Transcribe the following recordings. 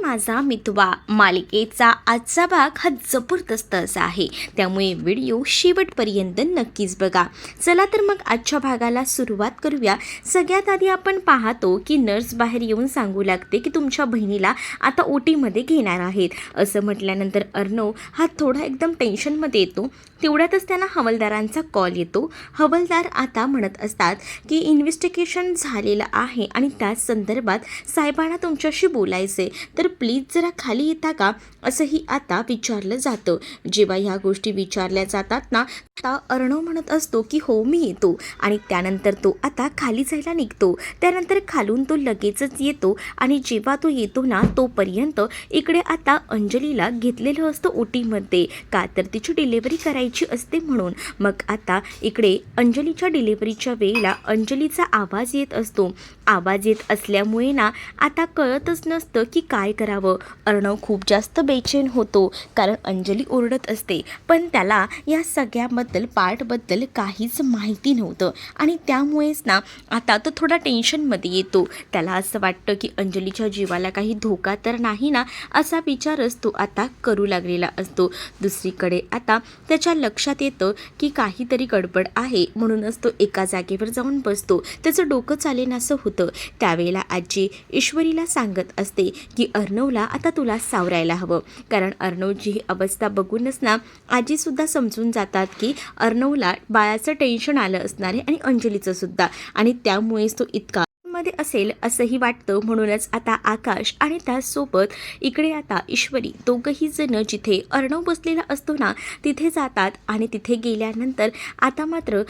माझा मितवा मालिकेचा आजचा भाग हा जबरदस्त असा आहे, त्यामुळे व्हिडिओ शेवटपर्यंत नक्कीच बघा. चला तर मग आजच्या भागाला सुरुवात करूया. सगळ्यात आधी आपण पाहतो की नर्स बाहेर येऊन सांगू लागते की तुमच्या बहिणीला आता ओटीमध्ये घेणार आहेत. असं म्हटल्यानंतर अर्णव हा थोडा एकदम टेन्शनमध्ये येतो. तेवढ्यातच त्यांना हवालदारांचा कॉल येतो. हवालदार आता म्हणत असतात की इन्व्हेस्टिगेशन झालेलं आहे आणि त्याच संदर्भात साहेबांना तुमच्याशी बोलायचे, तर प्लीज जरा खाली येता का, असंही आता विचारलं जातं. जेव्हा ह्या गोष्टी विचारल्या जातात ना, आता अर्णव म्हणत असतो की हो मी येतो, आणि त्यानंतर तो आता खाली जायला निघतो. त्यानंतर खालून तो लगेचच येतो आणि जेव्हा तो येतो ना, तोपर्यंत इकडे आता अंजलीला घेतलेलं असतं ओटीमध्ये, का तर तिची डिलिव्हरी करायची असते म्हणून. मग आता इकडे अंजलीच्या डिलिव्हरीच्या वेळेला अंजलीचा आवाज येत असतो. आवाज येत असल्यामुळे ना आता कळतच नसतं की काय करावं. अर्णव खूप जास्त बेचैन होतो, कारण अंजली ओरडत असते, पण त्याला या सगळ्याबद्दल पार्टबद्दल काहीच माहिती नव्हतं आणि त्यामुळेच ना आता तो थोडा टेन्शनमध्ये येतो. त्याला असं वाटतं की अंजलीच्या जीवाला काही धोका तर नाही ना, असा विचारच तो आता करू लागलेला असतो. दुसरीकडे आता त्याच्या लक्षात येतं की काहीतरी गडबड आहे, म्हणूनच तो एका जागेवर जाऊन बसतो. त्याचं डोकं चालेनासं होतं. त्यावेळेला आजी ईश्वरीला सांगत असते की अर्णवला आता तुला सावरायला हवं, कारण अर्णवची ही अवस्था बघूनच ना आजीसुद्धा समजून जातात की अर्णवला बाळाचं टेन्शन आलं असणार आहे आणि अंजलीचं सुद्धा, आणि त्यामुळेच तो इतका मध्ये असेल असंही वाटतं. म्हणूनच आता आकाश आणि त्याचसोबत इकडे आता ईश्वरी दोघंही जण जिथे अर्णव बसलेला असतो ना तिथे जातात, आणि तिथे गेल्यानंतर आता मात्र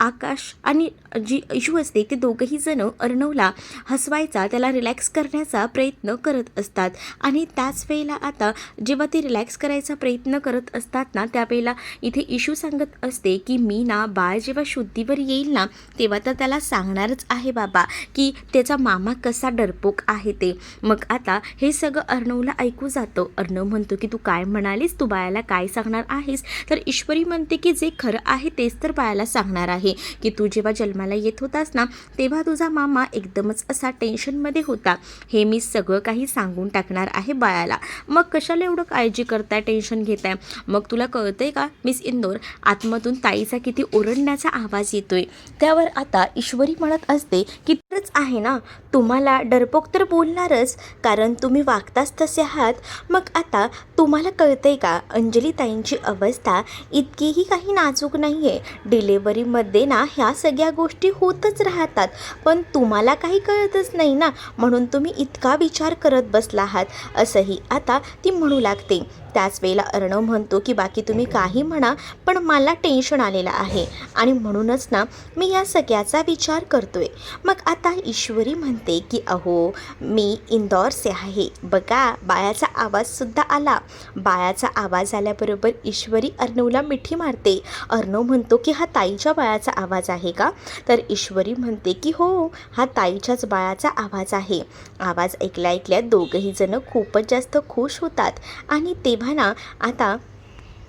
आकाश आणि जी इशू असते ते दोघंही जण अर्णवला हसवायचा, त्याला रिलॅक्स करण्याचा प्रयत्न करत असतात. आणि त्याच वेळेला आता जेव्हा ते रिलॅक्स करायचा प्रयत्न करत असतात ना, त्यावेळेला इथे इशू सांगत असते की मी ना बाळ जेव्हा शुद्धीवर येईल ना तेव्हा तर त्याला सांगणारच आहे बाबा की त्याचा मामा कसा डरपोक आहे ते. मग आता हे सगळं अर्णवला ऐकू जातं. अर्णव म्हणतो की तू काय म्हणालीस, तू बाळाला काय सांगणार आहेस? तर ईश्वरी म्हणते की जे खरं आहे तेच तर बाळाला सांगणार आहे, की तू जेव्हा जन्माला येत होतास ना तेव्हा तुझा मामा एकदमच असा टेन्शनमध्ये होता. हे मी सगळं काही सांगून टाकणार आहे बाळाला. मग कशाला एवढं काळजी करताय, टेन्शन घेताय? मग तुला कळतंय का मिस इंदोर, आतमधून ताईचा किती ओरडण्याचा आवाज येतोय. त्यावर आता ईश्वरी म्हणत असते की तरच आहे ना, तुम्हाला डरपोक तर बोलणारच, कारण तुम्ही वागताच तसे आहात. मग आता तुम्हाला कळतंय का अंजली ताईंची अवस्था इतकीही काही नाजूक नाही आहे. डिलेवरीमध्ये ना ह्या सगळ्या गोष्टी होतच राहतात, पण तुम्हाला काही कळतच नाही ना, म्हणून तुम्ही इतका विचार करत बसला आहात, असंही आता ती म्हणू लागते. त्याच वेळेला अर्णव म्हणतो की बाकी तुम्ही काही म्हणा, पण मला टेन्शन आलेलं आहे आणि म्हणूनच ना मी या सगळ्याचा विचार करतोय. मग आता ईश्वरी म्हणते की अहो मी इंदौरचे आहे बघा. बाळाचा आवाजसुद्धा आला. बाळाचा आवाज आल्याबरोबर ईश्वरी अर्णवला मिठी मारते. अर्णव म्हणतो की हा ताईच्या बाळाचा आवाज आहे का? तर ईश्वरी म्हणते की हो, हा ताईच्याच बाळाचा आवाज आहे. आवाज ऐकल्या दोघंही जण खूपच जास्त खुश होतात. आणि तेव्हा ना आता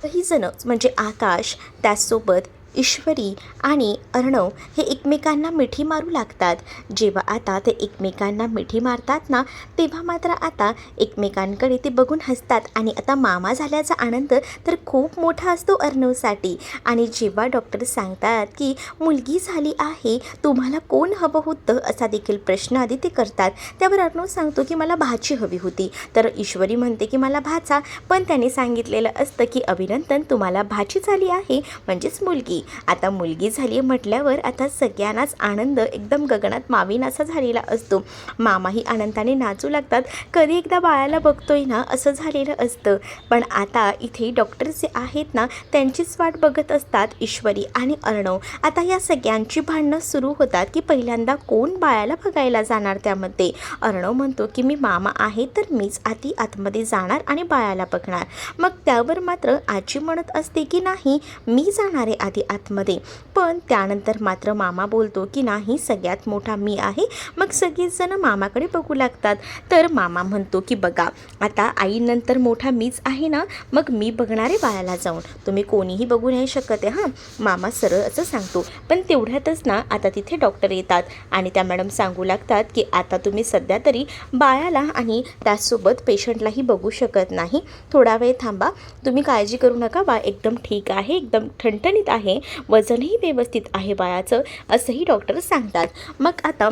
काही जण म्हणजे आकाश, त्याचसोबत ईश्वरी आणि अर्णव हे एकमेकांना मिठी मारू लागतात. जेव्हा आता ते एकमेकांना मिठी मारतात ना तेव्हा मात्र आता एकमेकांकडे ते बघून हसतात. आणि आता मामा झाल्याचा आनंद तर खूप मोठा असतो अर्णवसाठी. आणि जेव्हा डॉक्टर सांगतात की मुलगी झाली आहे, तुम्हाला कोण हवं होतं असा देखील प्रश्न आधी ते करतात, त्यावर अर्णव सांगतो की मला भाची हवी होती. तर ईश्वरी म्हणते की मला भाचा, पण त्याने सांगितलेलं असतं की अभिनंदन, तुम्हाला भाची झाली आहे म्हणजेच मुलगी. आता मुलगी झाली म्हटल्यावर आता सगळ्यांनाच आनंद एकदम गगनात मावेनासा झालेला असतो. मामाही आनंदाने नाचू लागतात. कधी एकदा बाळाला बघतोय ना असं झालेलं असतं. पण आता इथे डॉक्टर जे आहेत ना त्यांचीच वाट बघत असतात ईश्वरी आणि अर्णव. आता या सगळ्यांची भांडणं सुरू होतात की पहिल्यांदा कोण बाळाला बघायला जाणार. त्यामध्ये अर्णव म्हणतो की मी मामा आहे तर मीच आधी आतमध्ये जाणार आणि बाळाला बघणार. मग त्यावर मात्र आजी म्हणत असते की नाही, मी जाणार आहे आधी आतमध्ये. पण त्यानंतर मात्र मामा बोलतो की नाही, सगळ्यात मोठा मी आहे. मग सगळेच जण मामाकडे बघू लागतात. तर मामा म्हणतो की बघा, आता आईनंतर मोठा मीच आहे ना, मग मी बघणारे बाळाला जाऊन, तुम्ही कोणीही बघू नाही शकत आहे हां, मामा सरळ असं सांगतो. पण तेवढ्यातच ना आता तिथे डॉक्टर येतात आणि त्या मॅडम सांगू लागतात की आता तुम्ही सध्या तरी बाळाला आणि त्याचसोबत पेशंटलाही बघू शकत नाही, थोडा वेळ थांबा, तुम्ही काळजी करू नका, बाळ एकदम ठीक आहे, एकदम ठणठणीत आहे, वजनही व्यवस्थित आहे बाळाचं, असंही डॉक्टर सांगतात. मग आता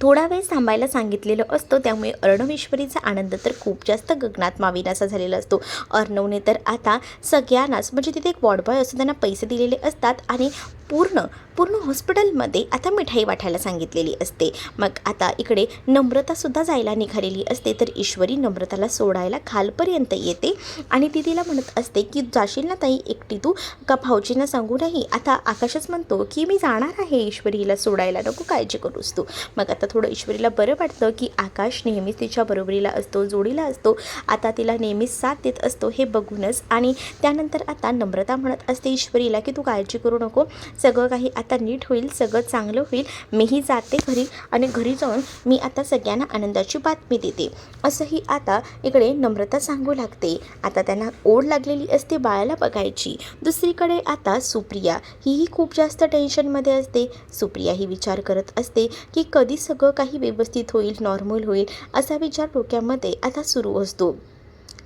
थोडा वेळ थांबायला सांगितलेलं असतं. त्यामुळे अर्णव ईश्वरीचा आनंद तर खूप जास्त गगनात मावेनासा झालेला असतो. अर्णवने तर आता सगळ्यांनाच, म्हणजे तिथे एक वॉर्डबॉय असतो, त्यांना पैसे दिलेले असतात आणि पूर्ण हॉस्पिटलमध्ये आता मिठाई वाटायला सांगितलेली असते. मग आता इकडे नम्रतासुद्धा जायला निघालेली असते. तर ईश्वरी नम्रताला सोडायला खालपर्यंत येते आणि ती तिला म्हणत असते की जाशील ना ताई एकटी तू, का भाऊजींना सांगू नाही. आता आकाशच म्हणतो की मी जाणार आहे ईश्वरीला सोडायला, नको काळजी करूस तू. मग आता थोडं ईश्वरीला बरं वाटतं की आकाश नेहमीच तिच्या बरोबरीला असतो, जोडीला असतो, आता तिला नेहमीच साथ देत असतो हे बघूनच. आणि त्यानंतर आता नम्रता म्हणत असते ईश्वरीला की तू काळजी करू नको, सगळं काही आता नीट होईल, सगळं चांगलं होईल, मीही जाते घरी आणि घरी जाऊन मी आता सगळ्यांना आनंदाची बातमी देते, असंही आता इकडे नम्रता सांगू लागते. आता त्यांना ओढ लागलेली असते बाळाला बघायची. दुसरीकडे आता सुप्रिया हीही खूप जास्त टेन्शनमध्ये असते. सुप्रिया ही विचार करत असते की कधी सगळं काही व्यवस्थित होईल, नॉर्मल होईल, असा विचार डोक्यामध्ये आता सुरू असतो.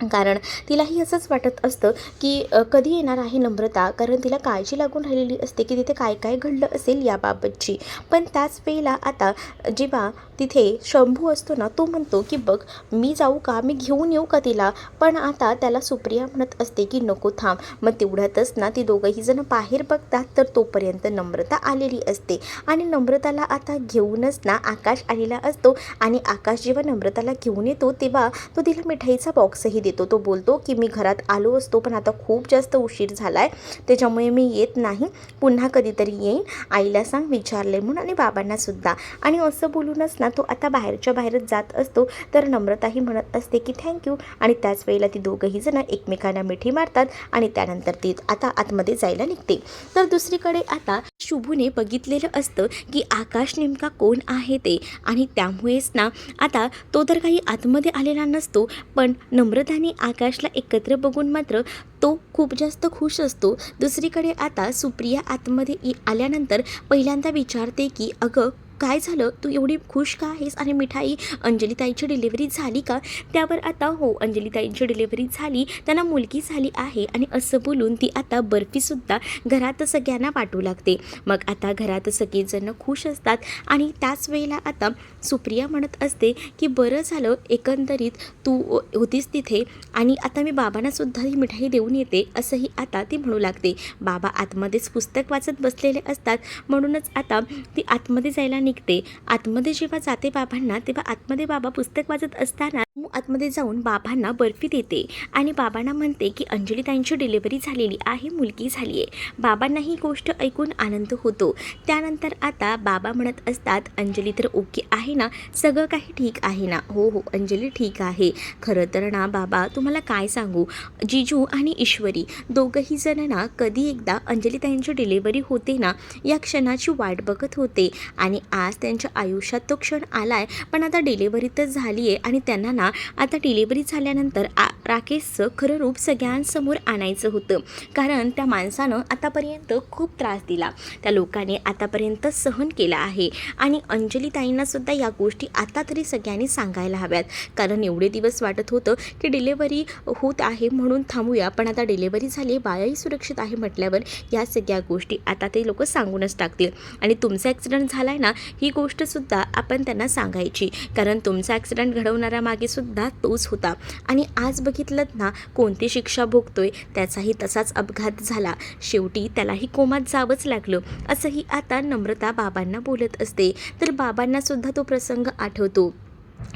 कारण तिलाही असंच वाटत असतं की कधी येणार आहे नम्रता, कारण तिला काळजी लागून राहिलेली असते की तिथे काय काय घडलं असेल याबाबतची. पण त्याच वेळेला आता जेव्हा तिथे शंभू असतो ना, तो म्हणतो की बघ मी जाऊ का, मी घेऊन येऊ का तिला. पण आता त्याला सुप्रिया म्हणत असते की नको थांब. मग तेवढ्यातच ना ती दोघंही जण बाहेर बघतात. तर तोपर्यंत नम्रता आलेली असते आणि नम्रताला आता घेऊनच ना आकाश आलेला असतो. आणि आकाश जेव्हा नम्रताला घेऊन येतो तेव्हा तो तिला मिठाईचा बॉक्सही देतो. तो बोलतो की मी घरात आलो असतो, पण आता खूप जास्त उशीर झाला आहे, त्याच्यामुळे मी येत नाही, पुन्हा कधीतरी येईन, आईला सांग विचारले म्हणून आणि बाबांनासुद्धा. आणि असं बोलूनच ना तो आता बाहेरच्या बाहेरच जात असतो. तर नम्रताही म्हणत असते की थँक्यू. आणि त्याच वेळेला ती दोघंही जण एकमेकांना मिठी मारतात आणि त्यानंतर ती आता आतमध्ये जायला निघते. तर दुसरीकडे आता शुभूने बघितलेलं असतं की आकाश नेमका कोण आहे ते, आणि त्यामुळेच ना आता तो तर काही आतमध्ये आलेला नसतो. पण नम्रताने आकाशला एकत्र बघून मात्र तो खूप जास्त खुश असतो. दुसरीकडे आता सुप्रिया आतमध्ये आल्यानंतर पहिल्यांदा विचारते की अगं काय झालं, तू एवढी खुश का आहेस, आणि मिठाई अंजलीताईची डिलिव्हरी झाली का. त्यावर आता हो अंजलीताईंची डिलिव्हरी झाली, त्यांना मुलगी झाली आहे, आणि असं बोलून ती आता बर्फीसुद्धा घरात सगळ्यांना वाटू लागते. मग आता घरात सगळेजण खुश असतात. आणि त्याच वेळेला आता सुप्रिया म्हणत असते की बरं झालं एकंदरीत तू होतीस तिथे, आणि आता मी बाबांनासुद्धा ही मिठाई देऊन येते, असंही आता ती म्हणू लागते. बाबा आतमध्येच पुस्तक वाचत बसलेले असतात, म्हणूनच आता ती आतमध्ये जायला निघते. आतमध्ये जेव्हा जाते बाबांना, तेव्हा आतमध्ये बाबा पुस्तक वाचत असताना आतमध्ये जाऊन बाबांना बर्फी देते आणि बाबांना म्हणते की अंजलीताईंची डिलिव्हरी झालेली आहे, मुलगी झाली आहे. बाबांना ही गोष्ट ऐकून आनंद होतो. त्यानंतर आता बाबा म्हणत असतात अंजली तर ओके आहे ना, सगळं काही ठीक आहे ना. हो हो अंजली ठीक आहे. खरं तर ना बाबा तुम्हाला काय सांगू, जिजू आणि ईश्वरी दोघंही जण ना कधी एकदा अंजलीताईंची डिलिव्हरी होते ना, या क्षणाची वाट बघत होते, आणि आज त्यांच्या आयुष्यात तो क्षण आलाय. पण आता डिलिव्हरी तर झाली आहे, आणि त्यांना ना आता डिलिव्हरी झाल्यानंतर राकेशचं खरं रूप सगळ्यांसमोर आणायचं होतं. कारण त्या माणसानं आतापर्यंत खूप त्रास दिला, त्या लोकांनी आतापर्यंत सहन केला आहे, आणि अंजलीताईंनासुद्धा या गोष्टी आता तरी सगळ्यांनी सांगायला हव्यात. कारण एवढे दिवस वाटत होतं की डिलिव्हरी होत आहे म्हणून थांबूया, पण आता डिलिव्हरी झाली, बाळही सुरक्षित आहे म्हटल्यावर या सगळ्या गोष्टी आता ते लोक सांगूनच टाकतील. आणि तुमचा ॲक्सिडेंट झाला आहे ना, ही गोष्टसुद्धा आपण त्यांना सांगायची, कारण तुमचा ॲक्सिडेंट घडवणारा मागे सुद्धा तोच होता, आणि आज बघितलं ना कोणती शिक्षा भोगतोय, त्याचाही तसाच अपघात झाला, शेवटी त्यालाही कोमात जावंच लागलं, असंही आता नम्रता बाबांना बोलत असते. तर बाबांनासुद्धा तो प्रसंग आठवतो.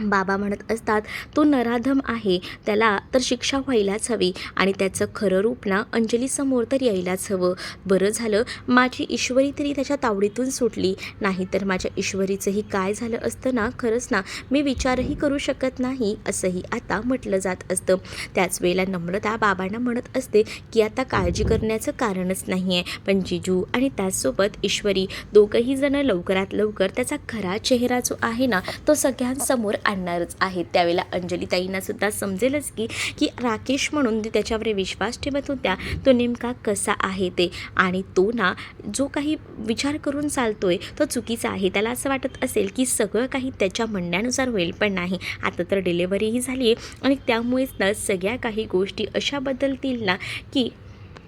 बाबा म्हणत असतात तो नराधम आहे, त्याला तर शिक्षा व्हायलाच हवी आणि त्याचं खरं रूप ना अंजलीसमोर तर यायलाच हवं. बरं झालं माझी ईश्वरी तरी त्याच्या तावडीतून सुटली, नाहीतर माझ्या ईश्वरीचंही काय झालं असतं ना, खरंच ना मी विचारही करू शकत नाही असंही आता म्हटलं जात असतं. त्याच वेळेला नम्रता बाबांना म्हणत असते की आता काळजी करण्याचं कारणच नाही आहे, पण जिजू आणि त्याचसोबत ईश्वरी दोघंही जण लवकरात लवकर त्याचा खरा चेहरा जो आहे ना तो सगळ्यांसमोर आणणारच आहेत. त्यावेळेला अंजलीताईंना सुद्धा समजेलच की राकेश म्हणून ती त्याच्यावर विश्वास ठेवत होत्या तो नेमका कसा आहे ते, आणि तो ना जो काही विचार करून चालतोय तो चुकीचा आहे. त्याला असं वाटत असेल की सगळं काही त्याच्या म्हणण्यानुसार होईल, पण नाही. आता तर डिलेव्हरीही झाली आहे आणि त्यामुळेच ना सगळ्या काही गोष्टी अशा बदलतील ना की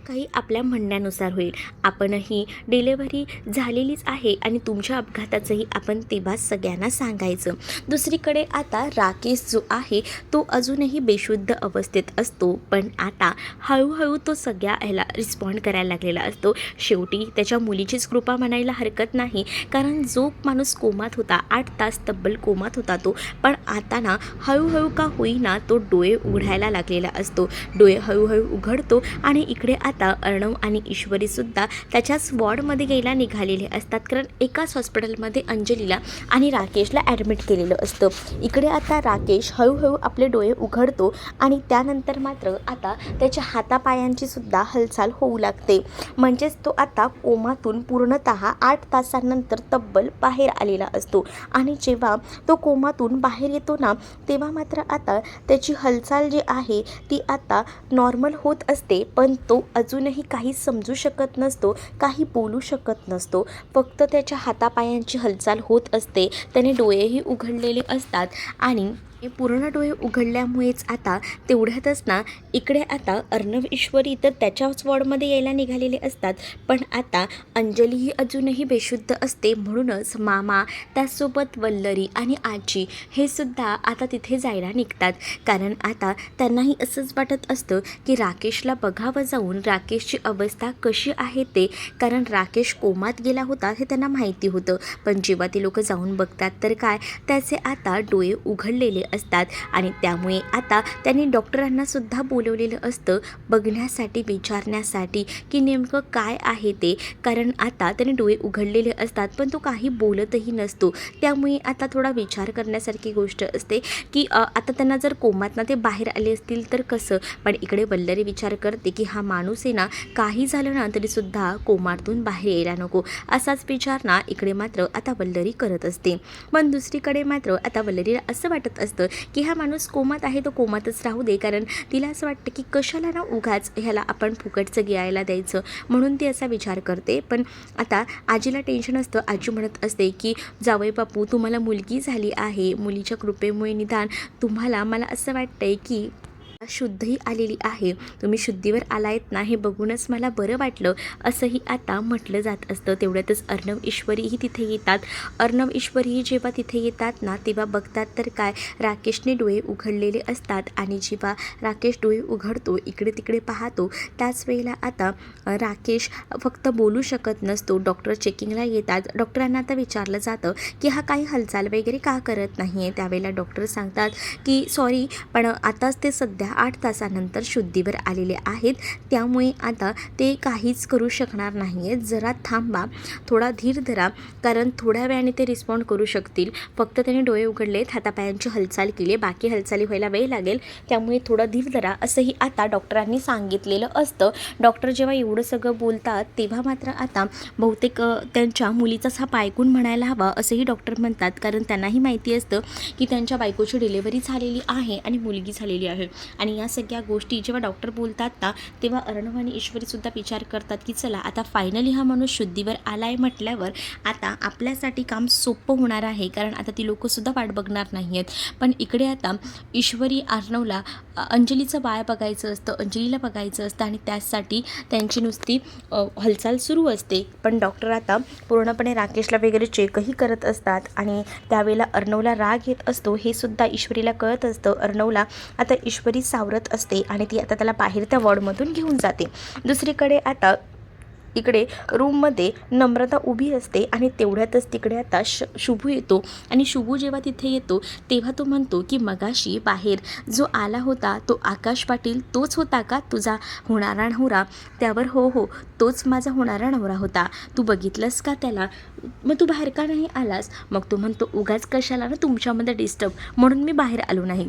काही आपल्या म्हणण्यानुसार होईल. आपणही डिलेव्हरी झालेलीच आहे आणि तुमच्या अपघाताचंही आपण तेव्हा सगळ्यांना सांगायचं. दुसरीकडे आता राकेश जो आहे तो अजूनही बेशुद्ध अवस्थेत असतो, पण आता हळूहळू तो सगळ्या ह्याला रिस्पॉन्ड करायला लागलेला असतो. शेवटी त्याच्या मुलीचीच कृपा म्हणायला हरकत नाही, कारण जो माणूस कोमात होता 8 तास तब्बल कोमात होता तो, पण आता ना हळूहळू का होईना तो डोळे उघडायला लागलेला असतो. डोळे हळूहळू उघडतो आणि इकडे आता अर्णव आणि ईश्वरीसुद्धा त्याच्याच वॉर्डमध्ये गेला निघालेले असतात, कारण एकाच हॉस्पिटलमध्ये अंजलीला आणि राकेशला ॲडमिट केलेलं असतं. इकडे आता राकेश हळूहळू आपले डोळे उघडतो आणि त्यानंतर मात्र आता त्याच्या हातापायांची सुद्धा हालचाल होऊ लागते. म्हणजेच तो आता कोमातून पूर्णतः 8 तासानंतर तब्बल बाहेर आलेला असतो आणि जेव्हा तो कोमातून बाहेर येतो ना तेव्हा मात्र आता त्याची हालचाल जी आहे ती आता नॉर्मल होत असते, पण तो अजूनही काही समजू शकत नसतो, काही बोलू शकत नसतो. फक्त त्याच्या हातापायांची हालचाल होत असते. त्याने डोळेही उघडलेले असतात आणि पूर्ण डोळे उघडल्यामुळेच आता तेवढ्यातच ना इकडे आता अर्णव ईश्वरी तर त्याच्याच वॉर्डमध्ये यायला निघालेले असतात, पण आता अंजली ही अजूनही बेशुद्ध असते. म्हणूनच मामा त्याचसोबत वल्लरी आणि आजी हे सुद्धा आता तिथे जायला निघतात, कारण आता त्यांनाही असंच वाटत असतं की राकेशला बघावं जाऊन राकेशची अवस्था कशी आहे ते, कारण राकेश कोमात गेला होता हे त्यांना माहिती होतं, पण जेव्हा ते लोक जाऊन बघतात तर काय त्याचे आता डोळे उघडलेले असतात आणि त्यामुळे आता त्यांनी डॉक्टरांना सुद्धा बोलवलेलं असतं बघण्यासाठी, विचारण्यासाठी की नेमकं काय आहे ते, कारण आता त्याने डोळे उघडलेले असतात पण तो काही बोलतही नसतो. त्यामुळे आता थोडा विचार करण्यासारखी गोष्ट असते की आता त्यांना जर कोमातनं ते बाहेर आले असतील तर कसं. पण इकडे वल्लरी विचार करते की हा माणूस आहे ना काही झालं ना तरीसुद्धा कोमातून बाहेर यायला नको, असाच विचार ना इकडे मात्र आता वल्लरी करत असते. पण दुसरीकडे मात्र आता वल्लरीला असं वाटत असतं की हा माणूस कोमात आहे तो कोमातच राहू दे, कारण तिला असं वाटतं की कशाला ना उगाच ह्याला आपण फुकटचं गिळायला द्यायचं, म्हणून ती असा विचार करते. पण आता आजीला टेन्शन असतं. आजी म्हणत असते की जावई बापू तुम्हाला मुलगी झाली आहे, मुलीच्या कृपेमुळे निदान तुम्हाला, मला असं वाटतंय की शुद्धही आलेली आहे, तुम्ही शुद्धीवर आलायत ना हे बघूनच मला बरं वाटलं, असंही आता म्हटलं जात असतं. तेवढ्यातच अर्णव ईश्वरीही तिथे येतात. अर्णव ईश्वरीही जेव्हा तिथे येतात ना तेव्हा बघतात तर काय राकेशने डोळे उघडलेले असतात आणि जेव्हा राकेश डोळे उघडतो इकडे तिकडे पाहतो त्याच वेळेला आता राकेश फक्त बोलू शकत नसतो. डॉक्टर चेकिंगला येतात. डॉक्टरांना आता विचारलं जातं की हा काही हालचाल वगैरे का करत नाही आहे. त्यावेळेला डॉक्टर सांगतात की सॉरी, पण आताच ते सध्या 8 तासानंतर शुद्धीवर आलेले आहेत, त्यामुळे आता ते काहीच करू शकणार नाही आहेत, जरा थांबा, थोडा धीर धरा, कारण थोड्या वेळाने ते रिस्पॉन्ड करू शकतील. फक्त त्याने डोळे उघडलेत, हातापायांची हालचाल केली, बाकी हालचाली व्हायला वेळ लागेल, त्यामुळे थोडा धीर धरा असंही आता डॉक्टरांनी सांगितलेलं असतं. डॉक्टर जेव्हा एवढं सगळं बोलतात तेव्हा मात्र आता बहुतेक त्यांच्या मुलीचाच हा पायकून म्हणायला हवा असंही डॉक्टर म्हणतात, कारण त्यांनाही माहिती असतं की त्यांच्या बायकोची डिलेव्हरी झालेली आहे आणि मुलगी झालेली आहे. आणि या सगळ्या गोष्टी जेव्हा डॉक्टर बोलतात ना तेव्हा अर्णव आणि ईश्वरीसुद्धा विचार करतात की चला आता फायनली हा माणूस शुद्धीवर आला आहे म्हटल्यावर आता आपल्यासाठी काम सोपं होणार आहे, कारण आता ती लोकंसुद्धा वाट बघणार नाही आहेत. पण इकडे आता ईश्वरी अर्णवला अंजलीचं बाळ बघायचं असतं, अंजलीला बघायचं असतं आणि त्यासाठी त्यांची नुसती हालचाल सुरू असते. पण डॉक्टर आता पूर्णपणे राकेशला वगैरे चेकही करत असतात आणि त्यावेळेला अर्णवला राग येत असतो हे सुद्धा ईश्वरीला कळत असतं. अर्णवला आता ईश्वरी सावरत असते आणि ती आता त्याला बाहेर त्या वॉर्डमधून घेऊन जाते. दुसरीकडे आता इकडे रूममध्ये नम्रता उभी असते आणि तेवढ्यातच तिकडे आता शुभू येतो. आणि शुभू जेव्हा तिथे येतो तेव्हा तो म्हणतो की मगाशी बाहेर जो आला होता तो आकाश पाटील तोच होता का तुझा होणारा नवरा? त्यावर हो हो, तोच माझा होणारा नवरा होता. तू बघितलंस का त्याला? मग तू बाहेर का नाही आलास? मग तो म्हणतो उगाच कशाला ना तुमच्यामध्ये डिस्टर्ब, म्हणून मी बाहेर आलो नाही,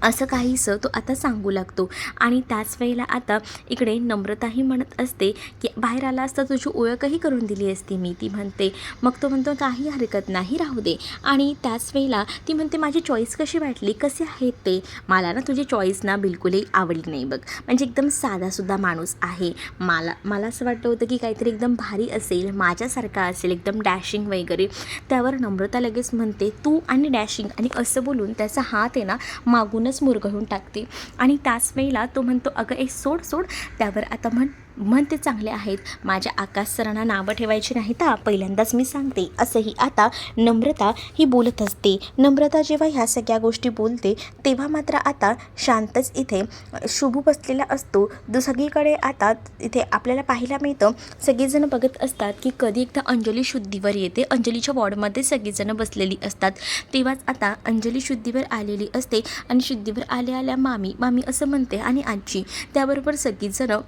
असं काहीसं तो आता सांगू लागतो. आणि त्याच वेळेला आता इकडे नम्रताही म्हणत असते की बाहेर आला असता तुझी ओळखही करून दिली असती मी, ती म्हणते. मग तो म्हणतो काही हरकत नाही, राहू दे. आणि त्याच वेळेला ती म्हणते माझी चॉईस कशी वाटली, कसे आहेत ते? मला ना तुझी चॉईस ना बिलकुलही आवडली नाही बघ, म्हणजे एकदम साधासुद्धा माणूस आहे. मला असं वाटलं होतं की काहीतरी एकदम भारी असेल, माझ्यासारखा असेल, एकदम डॅशिंग वगैरे. त्यावर नम्रता लगेच म्हणते तू आणि डॅशिंग, आणि असं बोलून त्याचा हात आहे ना मागूनच मुरगळून टाकते. आणि त्याच वेळेला तो म्हणतो अगं सोड सोड. त्यावर आता म्हणते चांगले आहेत, माझ्या आकाश सरांना नावं ठेवायची नाहीत हा, पहिल्यांदाच मी सांगते. असंही आता नम्रता ही बोलत असते. नम्रता जेव्हा ह्या सगळ्या गोष्टी बोलते तेव्हा मात्र आता शांतच इथे शुभू बसलेला असतो. सगळीकडे आता इथे आपल्याला पाहायला मिळतं, सगळेजण बघत असतात की कधी एकदा अंजली शुद्धीवर येते. अंजलीच्या वॉर्डमध्ये सगळीजण बसलेली असतात. तेव्हाच आता अंजली शुद्धीवर आलेली असते आणि शुद्धीवर आल्या मामी असं म्हणते आणि आजी. त्याबरोबर सगळीजण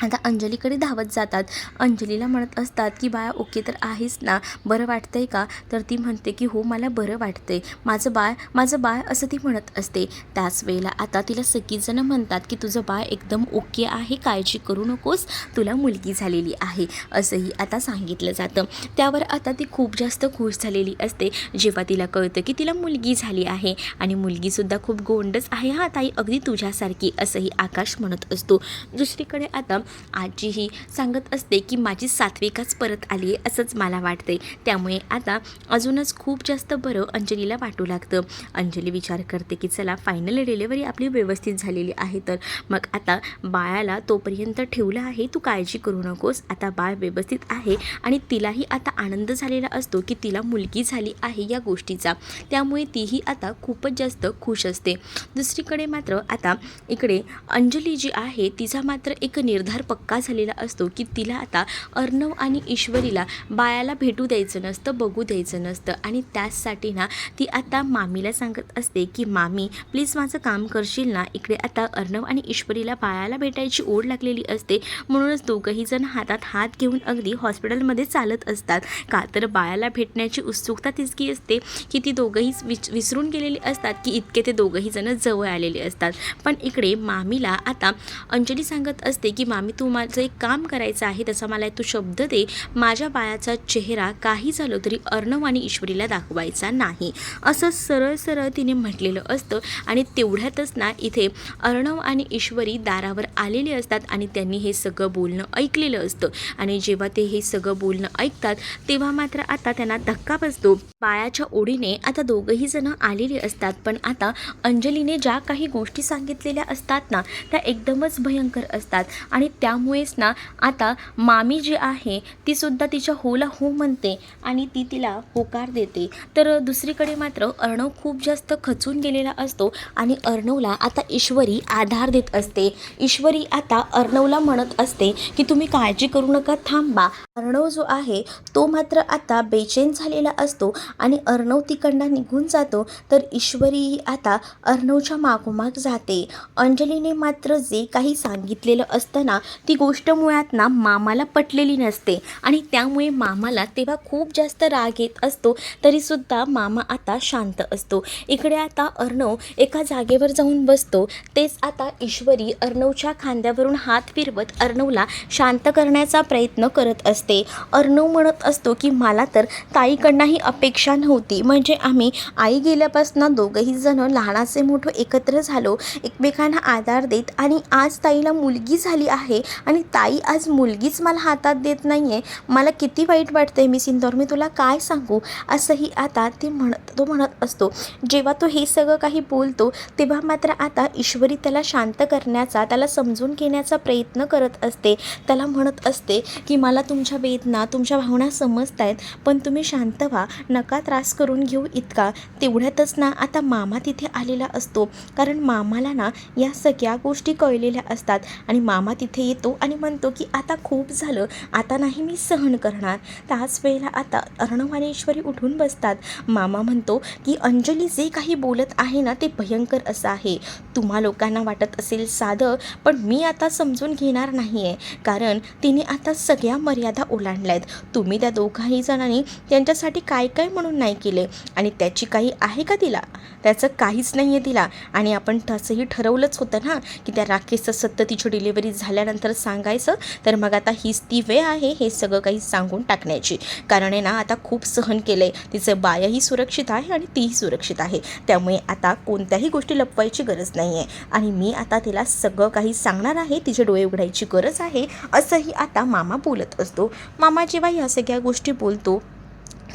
आता अंजलीकडे धावत जातात. अंजलीला म्हणत असतात की बाळा ओके तर आहेस ना, बरं वाटतंय का? तर ती म्हणते की हो मला बरं वाटतंय, माझं बाळ असं ती म्हणत असते. त्याच वेळेला आता तिला सगळीजणं म्हणतात की तुझं बाळ एकदम ओके आहे, काळजी करू नकोस, तुला मुलगी झालेली आहे, असंही आता सांगितलं जातं. त्यावर आता ती खूप जास्त खुश झालेली असते जेव्हा तिला कळतं की तिला मुलगी झाली आहे. आणि मुलगीसुद्धा खूप गोंडच आहे हा ताई, अगदी तुझ्यासारखी, असंही आकाश म्हणत असतो. दुसरीकडे आता आजीही सांगत असते की माझी सात्विकाच परत आली आहे असंच मला वाटते. त्यामुळे आता अजूनच खूप जास्त बरं अंजलीला वाटू लागतं. अंजली विचार करते की चला फायनली डिलिव्हरी आपली व्यवस्थित झालेली आहे, तर मग आता बाळाला तोपर्यंत ठेवलं आहे, तू काळजी करू नकोस, आता बाळ व्यवस्थित आहे. आणि तिलाही आता आनंद झालेला असतो की तिला मुलगी झाली आहे या गोष्टीचा. त्यामुळे तीही आता खूपच जास्त खुश असते. दुसरीकडे मात्र आता इकडे अंजली जी आहे तिचा मात्र एक निर्धार पक्का झालेला असतो की तिला आता अर्णव आणि ईश्वरीला बाळाला भेटू द्यायचं नसतं, बघू द्यायचं नसतं. आणि त्याचसाठी ना ती आता मामीला सांगत असते की मामी प्लीज माझं काम करशील ना. इकडे आता अर्णव आणि ईश्वरीला बाळाला भेटायची ओढ लागलेली असते, म्हणूनच दोघंही जण हातात हात घेऊन अगदी हॉस्पिटलमध्ये चालत असतात. का तर बाळाला भेटण्याची उत्सुकता तितकी असते की ती दोघंही विसरून गेलेली असतात की इतके ते दोघंही जण जवळ आलेले असतात. पण इकडे मामीला आता अंजली सांगत असते की मामी तू माझं एक काम करायचं आहे, तसा मला तू शब्द दे, माझ्या बाळाचा चेहरा काही झालं तरी अर्णव आणि ईश्वरीला दाखवायचा नाही, असं सरळ सरळ तिने म्हटलेलं असतं. आणि तेवढ्यातच ना इथे अर्णव आणि ईश्वरी दारावर आलेले असतात आणि त्यांनी हे सगळं बोलणं ऐकलेलं असतं. आणि जेव्हा ते हे सगळं बोलणं ऐकतात तेव्हा मात्र आता त्यांना धक्का बसतो. बाळाच्या ओढीने आता दोघंही जण आलेले असतात, पण आता अंजलीने ज्या काही गोष्टी सांगितलेल्या असतात ना त्या एकदमच भयंकर असतात. आणि त्यामुळेच ना आता मामी जी आहे ती सुद्धा तिच्या होला हो म्हणते आणि ती तिला होकार देते. तर दुसरीकडे मात्र अर्णव खूप जास्त खचून गेलेला असतो आणि अर्णवला आता ईश्वरी आधार देत असते. ईश्वरी आता अर्णवला म्हणत असते की तुम्ही काळजी करू नका, थांबा. अर्णव जो आहे तो मात्र आता बेचैन झालेला असतो आणि अर्णव तिकडनं निघून जातो. तर ईश्वरी आता अर्णवच्या मागोमाग जाते. अंजलीने मात्र जे काही सांगितलेलं असतं ना ती गोष्ट मुळात ना मामाला पटलेली नसते आणि त्यामुळे मामाला तेव्हा खूप जास्त राग येत असतो. तरीसुद्धा मामा आता शांत असतो. इकडे आता अर्णव एका जागेवर जाऊन बसतो. तेच आता ईश्वरी अर्णवच्या खांद्यावरून हात फिरवत अर्णवला शांत करण्याचा प्रयत्न करत असते. अर्णव म्हणत असतो की मला तर ताईकडनं ही अपेक्षा नव्हती, म्हणजे आम्ही आई गेल्यापासून दोघंही जण लहानाचे मोठं एकत्र झालो, एकमेकांना आधार देत, आणि आज ताईला मुलगी झाली आहे आणि ताई आज मुलगीच मला हातात देत नाही आहे, मला किती वाईट वाटतंय मिस इंदौर, मी तुला काय सांगू, असंही आता तो म्हणत असतो. जेव्हा तो हे सगळं काही बोलतो तेव्हा मात्र आता ईश्वरी त्याला शांत करण्याचा, त्याला समजून घेण्याचा प्रयत्न करत असते. त्याला म्हणत असते की मला तुमच्या वेदना, तुमच्या भावना समजत आहेत, पण तुम्ही शांत व्हा, नका त्रास करून घेऊ इतका. तेवढ्यातच ना आता मामा तिथे आलेला असतो, कारण मामाला ना या सगळ्या गोष्टी कळलेल्या असतात आणि मामा तिथे तिथे येतो आणि म्हणतो की आता खूप झालं, आता नाही मी सहन करणार. त्याच वेळेला आता अर्णव आणि ईश्वरी उठून बसतात. मामा म्हणतो की अंजली जे काही बोलत आहे ना ते भयंकर असं आहे. तुम्हा लोकांना वाटत असेल साधं, पण मी आता समजून घेणार नाही आहे, कारण तिने आता सगळ्या मर्यादा ओलांडल्या आहेत. तुम्ही त्या दोघाही जणांनी त्यांच्यासाठी काय काय म्हणून नाही केले आणि त्याची काही आहे का तिला? त्याचं काहीच नाही आहे तिला. आणि आपण तसंही ठरवलंच होतं ना की त्या राकेशचं सत्य तिची डिलिव्हरी झाल्यानंतर सांगायचं. तर मग आता हीच ती वेळ आहे हे सगळं काही सांगून टाकण्याची, कारण आहे ना आता खूप सहन केलं आहे. तिचं बायाही सुरक्षित आहे आणि तीही सुरक्षित आहे, त्यामुळे आता कोणत्याही गोष्टी लपवायची गरज नाही आहे आणि मी आता तिला सगळं काही सांगणार आहे. तिचे डोळे उघडायची गरज आहे, असंही आता मामा बोलत असतो. मामा जेव्हा या सगळ्या गोष्टी बोलतो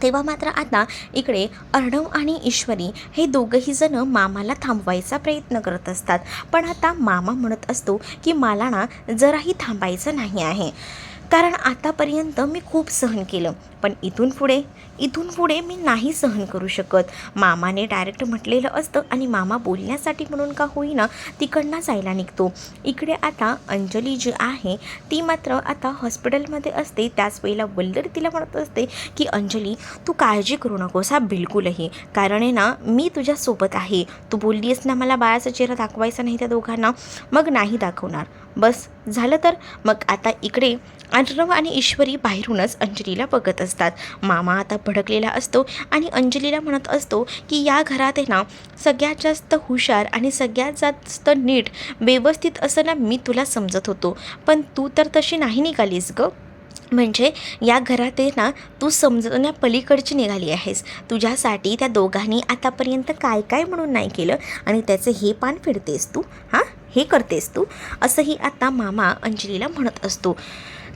तेव्हा मात्र आता इकडे अर्णव आणि ईश्वरी हे दोघंही जण मामाला थांबवायचा प्रयत्न करत असतात. पण आता मामा म्हणत असतो की मला ना जराही थांबायचं नाही आहे, कारण आतापर्यंत मी खूप सहन केलं, पण इथून पुढे मी नाही सहन करू शकत. मामाने डायरेक्ट म्हटलेलं असतं आणि मामा बोलण्यासाठी म्हणून का होईना तिकडनं जायला निघतो. इकडे आता अंजली जी आहे ती मात्र आता हॉस्पिटलमध्ये असते. त्याच वेळेला वल्लरी तिला म्हणत असते की अंजली तू काळजी करू नकोस हा बिलकुलही, कारण आहे ना मी तुझ्यासोबत आहे. तू बोललीस ना मला बाळाचा चेहरा दाखवायचा नाही त्या दोघांना, मग नाही दाखवणार, बस झालं. तर मग आता इकडे अर्णव आणि ईश्वरी बाहेरूनच अंजलीला बघत असतात. मामा आता भडकलेला असतो आणि अंजलीला म्हणत असतो की या घरात आहे ना सगळ्यात जास्त हुशार आणि सगळ्यात जास्त नीट व्यवस्थित असं ना मी तुला समजत होतो, पण तू तर तशी नाही निघालीस गं. म्हणजे या घरात आहे ना तू समजण्या पलीकडची निघाली आहेस. तुझ्यासाठी त्या दोघांनी आतापर्यंत काय काय म्हणून नाही केलं आणि त्याचं हे पान फिरतेस तू, हां हे करतेस तू, असंही आता मामा अंजलीला म्हणत असतो.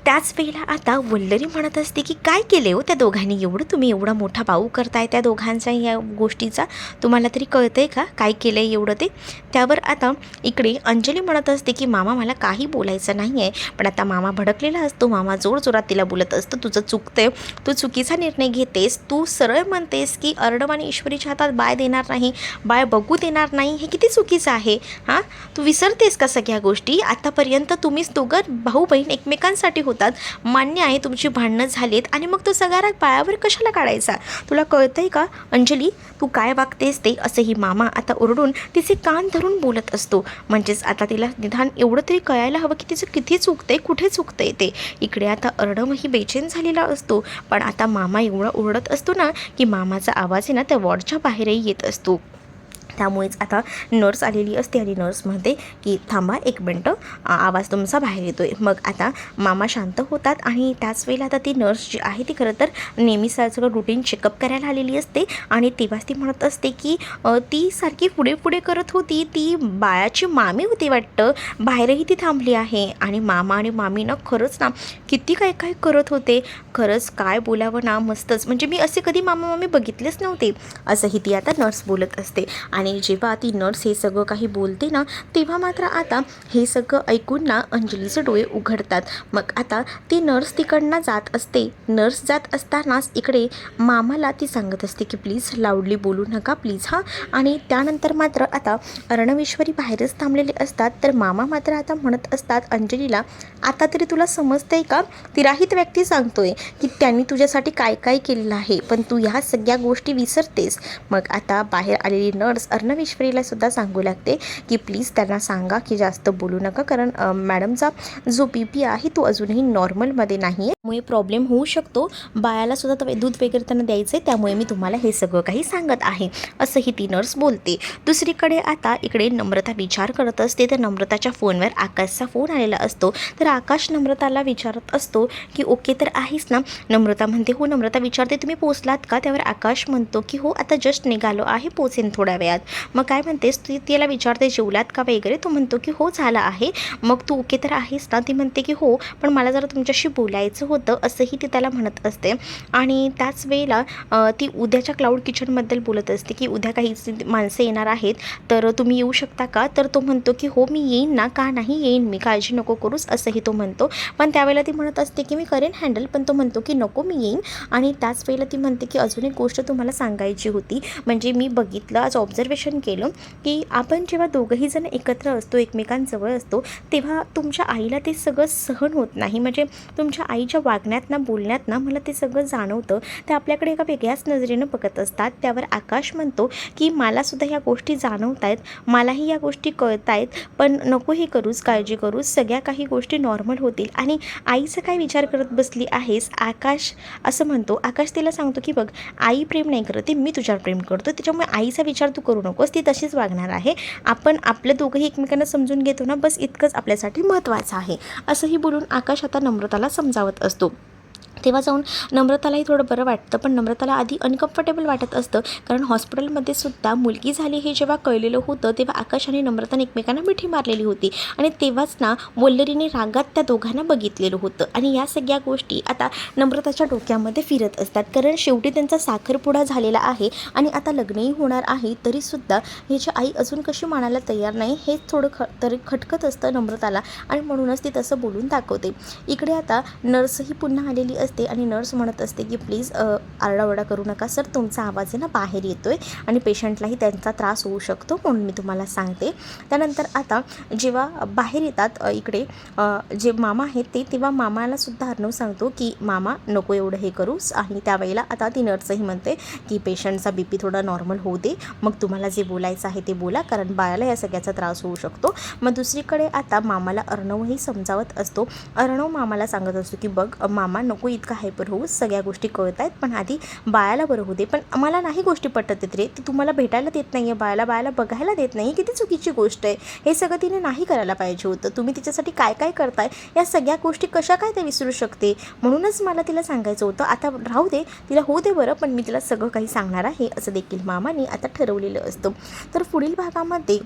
त्याच वेळेला आता वल्लरी म्हणत असते की काय केले हो त्या दोघांनी एवढं, तुम्ही एवढा मोठा बाऊ करताय त्या दोघांचा या गोष्टीचा, तुम्हाला तरी कळतं आहे का काय केलं आहे एवढं ते. त्यावर आता इकडे अंजली म्हणत असते की मामा मला काही बोलायचं नाही आहे, पण आता मामा भडकलेला असतो. मामा जोरजोरात तिला बोलत असतं तुझं चुकतंय, तू चुकीचा निर्णय घेतेस, तू सरळ म्हणतेस की अर्णव आणि ईश्वरीच्या हातात बाळ देणार नाही, बाळ बघू देणार नाही, हे किती चुकीचं आहे. हां तू विसरतेस का सगळ्या गोष्टी? आतापर्यंत तुम्हीच दोघं भाऊ बहीण एकमेकांसाठी होतात, मान्य आहे तुमची भांडणं झालीत आणि मग तो सगळा राग बाळावर कशाला काढायचा? तुला कळतंय का अंजली तू काय वागतेस ते, असंही मामा आता ओरडून तिचे कान धरून बोलत असतो. म्हणजेच आता तिला निदान एवढं तरी कळायला हवं की तिचं किती चुकतंय, कुठे चुकतंय ते. इकडे आता अर्णवही बेचैन झालेला असतो, पण आता मामा एवढा ओरडत असतो ना की मामाचा आवाज आहे ना त्या वॉर्डच्या बाहेरही येत असतो. त्यामुळेच आता नर्स आलेली असते आणि नर्स म्हणते की थांबा एक मिनटं, आवाज तुमचा बाहेर येतो आहे. मग आता मामा शांत होतात आणि त्याच वेळेला आता ती नर्स जी आहे ती खरं तर नेहमीसारखं रुटीन चेकअप करायला आलेली असते आणि तेव्हाच ती म्हणत असते की ती सारखी पुढे पुढे करत होती, ती बाळाची मामी होती वाटतं, बाहेरही ती थांबली आहे आणि मामा आणि मामीनं खरंच ना किती काय काय करत होते. खरंच काय बोलावं ना, मस्तच, म्हणजे मी असे कधी मामा मामी बघितलेच नव्हते, असंही ती आता नर्स बोलत असते. आणि जेव्हा ती नर्स हे सगळं काही बोलते ना तेव्हा मात्र आता हे सगळं ऐकून ना अंजलीचे डोळे उघडतात. मग आता ती नर्स तिकडनं जात असते. नर्स जात असतानाच इकडे मामाला ती सांगत असते की प्लीज लाऊडली बोलू नका प्लीज हां. आणि त्यानंतर मात्र आता अर्णव ईश्वरी बाहेरच थांबलेले असतात. तर मामा मात्र आता म्हणत असतात अंजलीला आता तरी तुला समजतंय का, तिराहित व्यक्ती सांगतोय की त्यांनी तुझ्यासाठी काय काय केलेलं आहे, पण तू ह्या सगळ्या गोष्टी विसरतेस. मग आता बाहेर आलेली नर्स अर्णव ईश्वरीला सुद्धा सांगू लागते की प्लीज त्यांना सांगा की जास्त बोलू नका, कारण मॅडमचा जो BP आहे तो अजूनही नॉर्मलमध्ये नाही आहे, त्यामुळे प्रॉब्लेम होऊ शकतो. बाळाला सुद्धा दूध वगैरे त्यांना द्यायचं आहे, त्यामुळे मी तुम्हाला हे सगळं काही सांगत आहे, असंही ती नर्स बोलते. दुसरीकडे आता इकडे नम्रता विचार करत असते. तर नम्रताच्या फोनवर आकाशचा फोन आलेला असतो. तर आकाश नम्रताला विचारत असतो की ओके तर आहेस ना. नम्रता म्हणते हो. नम्रता विचारते तुम्ही पोचलात का? त्यावर आकाश म्हणतो की हो आता जस्ट निघालो आहे, पोचेन थोड्या वेळात. मग काय म्हणतेस तू, त्याला विचारते जेवलात का वगैरे. तो म्हणतो की हो झाला आहे. मग तू ओके तर आहेस ना. ती म्हणते की हो पण मला जरा तुमच्याशी बोलायचं होतं, असंही ती त्याला म्हणत असते. आणि त्याच वेळेला ती उद्याच्या क्लाउड किचनबद्दल बोलत असते की उद्या काही माणसं येणार आहेत तर तुम्ही येऊ शकता का. तर तो म्हणतो की हो मी येईन ना, का नाही येईन मी, काळजी नको करूस, असंही तो म्हणतो. पण त्यावेळेला ती म्हणत असते की मी करेन हँडल, पण तो म्हणतो की नको मी येईन. आणि त्याच वेळेला ती म्हणते की अजून एक गोष्ट तुम्हाला सांगायची होती, म्हणजे मी बघितलं आज ऑब्झर्वेशन ऑब्झर्वेशन केलं की आपण जेव्हा दोघंही जण एकत्र असतो, एकमेकांजवळ असतो, तेव्हा तुमच्या आईला ते सगळं सहन होत नाही. म्हणजे तुमच्या आईच्या वागण्यातनं, बोलण्यातनं मला ते सगळं जाणवतं. ते आपल्याकडे एका वेगळ्याच नजरेनं बघत असतात. त्यावर आकाश म्हणतो की मलासुद्धा ह्या गोष्टी जाणवत आहेत, मलाही या गोष्टी कळत आहेत, पण नको हे करूच, काळजी करूच, सगळ्या काही गोष्टी नॉर्मल होतील. आणि आईचा काय विचार करत बसली आहेस, आकाश असं म्हणतो. आकाश तिला सांगतो की बघ, आई प्रेम नाही करत, मी तुझ्यावर प्रेम करतो, त्याच्यामुळे आईचा विचार तू करू नकोस, ती तशीच वागणार आहे. आपण आपलं दोघंही एकमेकांना समजून घेतो ना, बस इतकंच आपल्यासाठी महत्त्वाचं आहे. असंही बोलून आकाश आता नम्रताला समजावत असतो. तेव्हा जाऊन नम्रतालाही थोडं बरं वाटतं, पण नम्रताला आधी अनकम्फर्टेबल वाटत असतं, कारण हॉस्पिटलमध्ये सुद्धा मुलगी झाली हे जेव्हा कळलेलं होतं, तेव्हा आकाश आणि नम्रताने एकमेकांना मिठी मारलेली होती. आणि तेव्हाच ना वल्लरीने रागात त्या दोघांना बघितलेलं होतं. आणि या सगळ्या गोष्टी आता नम्रताच्या डोक्यामध्ये फिरत असतात, कारण शेवटी त्यांचा साखरपुडा झालेला आहे आणि आता लग्नही होणार आहे. तरीसुद्धा ह्याची आई अजून कशी मानायला तयार नाही, हे थोडं तरी खटकत असतं नम्रताला, आणि म्हणूनच ती तसं बोलून दाखवते. इकडे आता नर्सही पुन्हा आलेली असते आणि नर्स म्हणत असते की प्लीज आरडाओरडा करू नका सर, तुमचा आवाज आहे ना बाहेर येतो आहे आणि पेशंटलाही त्यांचा त्रास होऊ शकतो, म्हणून मी तुम्हाला सांगते. त्यानंतर आता जेव्हा बाहेर येतात इकडे जे मामा आहेत ते, तेव्हा मामाला सुद्धा अर्णव सांगतो की मामा नको एवढं हे करूस. आणि त्यावेळेला आता ती नर्सही म्हणते की पेशंटचा BP थोडा नॉर्मल होऊ दे, मग तुम्हाला जे बोलायचं आहे ते बोला, कारण बाळाला या सगळ्याचा त्रास होऊ शकतो. मग दुसरीकडे आता मामाला अर्णवही समजावत असतो. अर्णव मामाला सांगत असतो की बघ मामा, नको इतका हायपर होऊ, सगळ्या गोष्टी कळत आहेत, पण आधी बाळाला बरं होऊ दे. पण मला नाही गोष्टी पटत आहेत रे, ती तुम्हाला भेटायला देत नाही आहे, बाळाला बघायला देत नाही, किती चुकीची गोष्ट आहे. हे सगळं तिने नाही करायला पाहिजे होतं. तुम्ही तिच्यासाठी काय काय करताय, या सगळ्या गोष्टी कशा काय ते विसरू शकते. म्हणूनच मला तिला सांगायचं होतं, आता राहू दे, तिला होऊ दे बरं, पण मी तिला सगळं काही सांगणार आहे, असं देखील मामाने आता ठरवलेलं असतं. तर पुढील भागामध्ये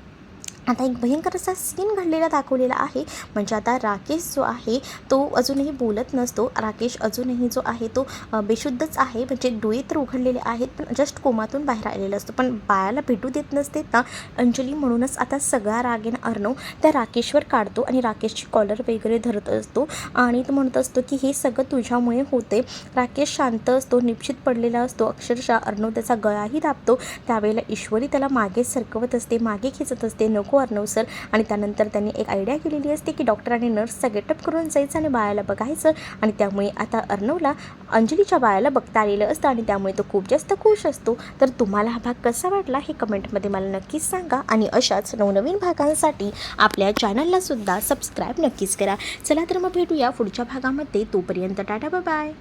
आता एक भयंकर असा सीन घडलेला दाखवलेला आहे. म्हणजे आता राकेश जो आहे तो अजूनही बोलत नसतो. राकेश अजूनही जो आहे तो बेशुद्धच आहे, म्हणजे डोळे तर उघडलेले आहेत, पण जस्ट कोमातून बाहेर आलेलं असतं. पण बाळाला भेटू देत नसते ना अंजली, म्हणूनच आता सगळा रागेन अर्णव त्या राकेशवर काढतो आणि राकेशची कॉलर वगैरे धरत असतो आणि तो म्हणत असतो की हे सगळं तुझ्यामुळे होते. राकेश शांत असतो, निश्चित पडलेला असतो, अक्षरशः अर्णव त्याचा गळाही दाबतो. त्यावेळेला ईश्वरी त्याला मागे सरकवत असते, मागे खेचत असते, नको अर्णव सर. आणि त्यानंतर त्यांनी एक आयडिया केलेली असते की डॉक्टर आणि नर्सचा गेटअप करून जायचं आणि बाळाला बघायचं. आणि त्यामुळे आता अर्णवला अंजलीच्या बाळाला बघता आलेलं असतं आणि त्यामुळे तो खूप जास्त खुश असतो. तर तुम्हाला हा भाग कसा वाटला हे कमेंटमध्ये मला नक्कीच सांगा आणि अशाच नवनवीन भागांसाठी आपल्या चॅनलला सुद्धा सबस्क्राईब नक्कीच करा. चला तर मग भेटूया पुढच्या भागामध्ये. तोपर्यंत टाटा, बाय बाय.